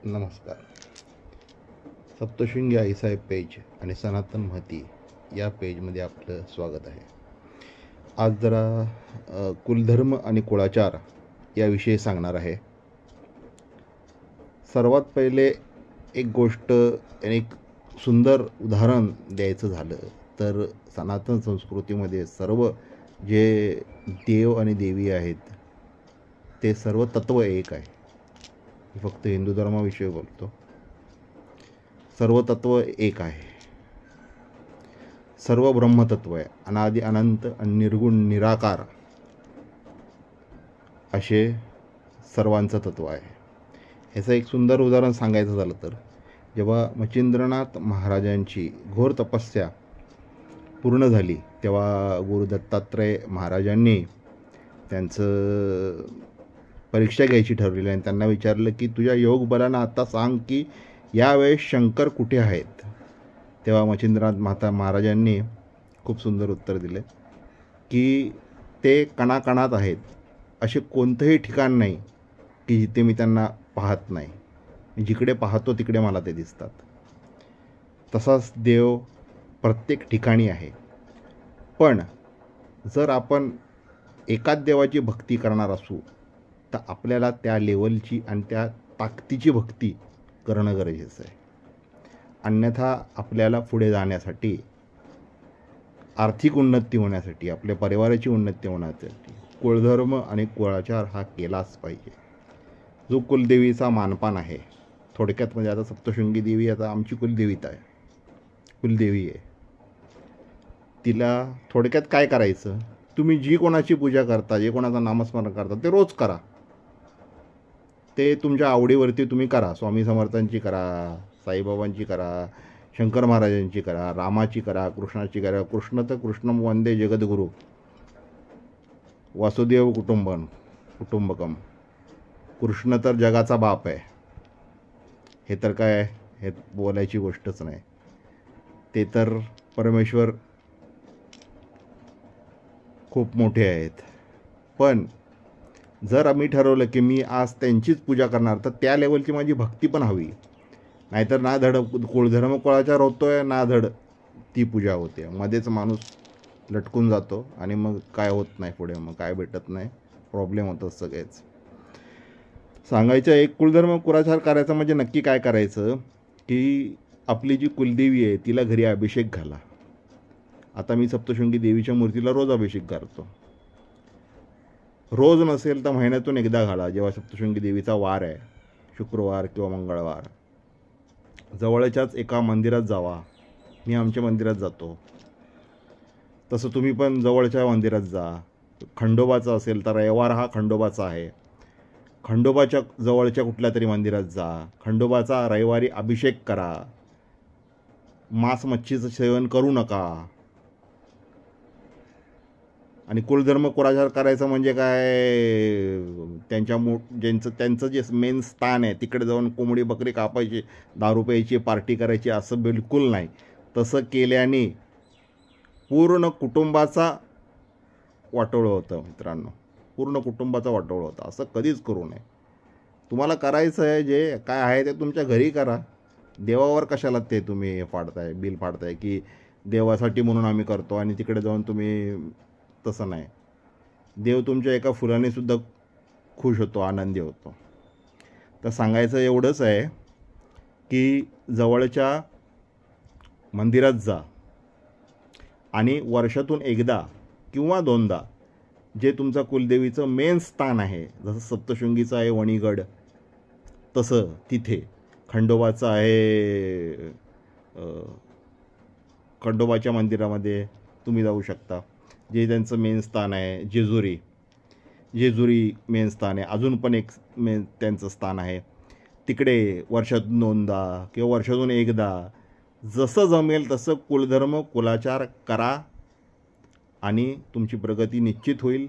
नमस्कार. सप्तशृंगी आईसाहेब पेज आणि सनातन महती या पेजमध्ये आपलं स्वागत आहे. आज जरा कुलधर्म आणि कुळाचार याविषयी सांगणार आहे. सर्वात पहिले एक गोष्ट, एक सुंदर उदाहरण द्यायचं झालं तर सनातन संस्कृतीमध्ये सर्व जे देव आणि देवी आहेत ते सर्व तत्व एक आहे. फक्त हिंदू धर्माविषयी बोलतो. सर्व तत्व एक आहे. सर्व ब्रह्मतत्व आहे. अनादि अनंत आणि निर्गुण निराकार असे सर्वांचं तत्व आहे. ह्याचं एक सुंदर उदाहरण सांगायचं झालं तर जेव्हा मच्छिंद्रनाथ महाराजांची घोर तपस्या पूर्ण झाली तेव्हा गुरु दत्तात्रय महाराजांनी त्यांचं परीक्षा घ्यायची ठरवली आणि त्यांना विचारलं की तुझ्या योग बलानं आता सांग की यावेळेस शंकर कुठे आहेत. तेव्हा मच्छिंद्रनाथ महाराजांनी खूप सुंदर उत्तर दिले की ते कणाकणात आहेत. असे कोणतंही ठिकाण नाही की जिथे मी त्यांना पाहत नाही. जिकडे पाहतो तिकडे मला ते दिसतात. तसाच देव प्रत्येक ठिकाणी आहे. पण जर आपण एकाच देवाची भक्ती करणार असू तर आपल्याला त्या लेवलची आणि त्या ताकदीची भक्ती करणं गरजेचं आहे. अन्यथा आपल्याला पुढे जाण्यासाठी, आर्थिक उन्नती होण्यासाठी, आपल्या परिवाराची उन्नती होण्यासाठी कुळधर्म आणि कुळाचार हा केलाच पाहिजे. जो कुलदेवीचा मानपान आहे, थोडक्यात म्हणजे आता सप्तशृंगी देवी आता आमची कुलदेवीता आहे, कुलदेवी आहे. तिला थोडक्यात काय करायचं, तुम्ही जी कोणाची पूजा करता, जे कोणाचं नामस्मरण करता ते रोज करा. ते तुमच्या आवडीवरती तुम्ही करा. स्वामी समर्थांची करा, साईबाबांची करा, शंकर महाराजांची करा, रामाची करा, कृष्णाची करा. कृष्ण तर कृष्णम वंदे जगद्गुरू, वासुदेव कुटुंबकम. कृष्ण तर जगाचा बाप आहे. हे तर काय, हे बोलायची गोष्टच नाही. ते तर परमेश्वर खूप मोठे आहेत. पण जर आम्ही ठरवलं की मी आज त्यांचीच पूजा करणार तर त्या लेवलची माझी भक्ती पण हवी. नाहीतर ना धड कुळधर्म कुळाचार होतोय, ना धड ती पूजा होते. मध्येच माणूस लटकून जातो आणि मग काय होत नाही पुढे, मग काय भेटत नाही, प्रॉब्लेम होतात सगळेच. सांगायचं एक कुळधर्म कुळाचार करायचं म्हणजे नक्की काय करायचं की आपली जी कुलदेवी आहे तिला घरी अभिषेक घाला. आता मी सप्तशृंगी देवीच्या मूर्तीला रोज अभिषेक घालतो. रोज नसेल तर महिन्यातून एकदा घाला. जेव्हा सप्तशृंगी देवीचा वार आहे, शुक्रवार किंवा मंगळवार, जवळच्याच एका मंदिरात जावा. मी आमच्या मंदिरात जातो, तसं तुम्ही पण जवळच्या मंदिरात जा. खंडोबाचा असेल तर रविवार हा खंडोबाचा आहे, खंडोबाच्या जवळच्या कुठल्या तरी मंदिरात जा. खंडोबाचा रविवारी अभिषेक करा. मांस मच्छीचं सेवन करू नका. आणि कुलधर्म कुळाचार करायचं म्हणजे काय, त्यांचं जे मेन स्थान आहे तिकडे जाऊन कोंबडी बकरी कापायची, दारू प्यायची, पार्टी करायची असं बिलकुल नाही. तसं केल्याने पूर्ण कुटुंबाचा वाटोळं होतं मित्रांनो. पूर्ण कुटुंबाचा वाटोळं होतं. असं कधीच करू नये. तुम्हाला करायचं आहे जे काय आहे ते तुमच्या घरी करा. देवावर कशाला ते तुम्ही फाडताय, बिल फाडताय की देवासाठी म्हणून आम्ही करतो आणि तिकडे जाऊन तुम्ही. तसं नाही. देव तुमच्या एका फुलाने सुद्धा खुश होतो, आनंदी होतो. तर सांगायचं एवढंच आहे की जवळच्या मंदिरात जा आणि वर्षातून एकदा किंवा दोनदा जे तुमचा कुलदेवीचं मेन स्थान आहे, जसं सप्तशृंगीचं आहे वणीगड, तसं तिथे खंडोबाचं आहे, खंडोबाच्या मंदिरामध्ये तुम्ही जाऊ शकता. जे त्यांचं मेन स्थान आहे जेजुरी मेन स्थान आहे. अजून पण एक मेन त्यांचं स्थान आहे. तिकडे वर्षातून दोनदा किंवा वर्षातून एकदा जसं जमेल तसं कुलधर्म कुलाचार करा आणि तुमची प्रगती निश्चित होईल.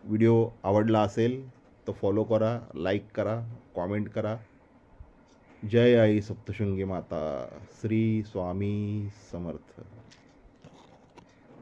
व्हिडिओ आवडला असेल तर फॉलो करा, लाईक करा, कॉमेंट करा. जय आई सप्तशृंगी माता. श्री स्वामी समर्थ.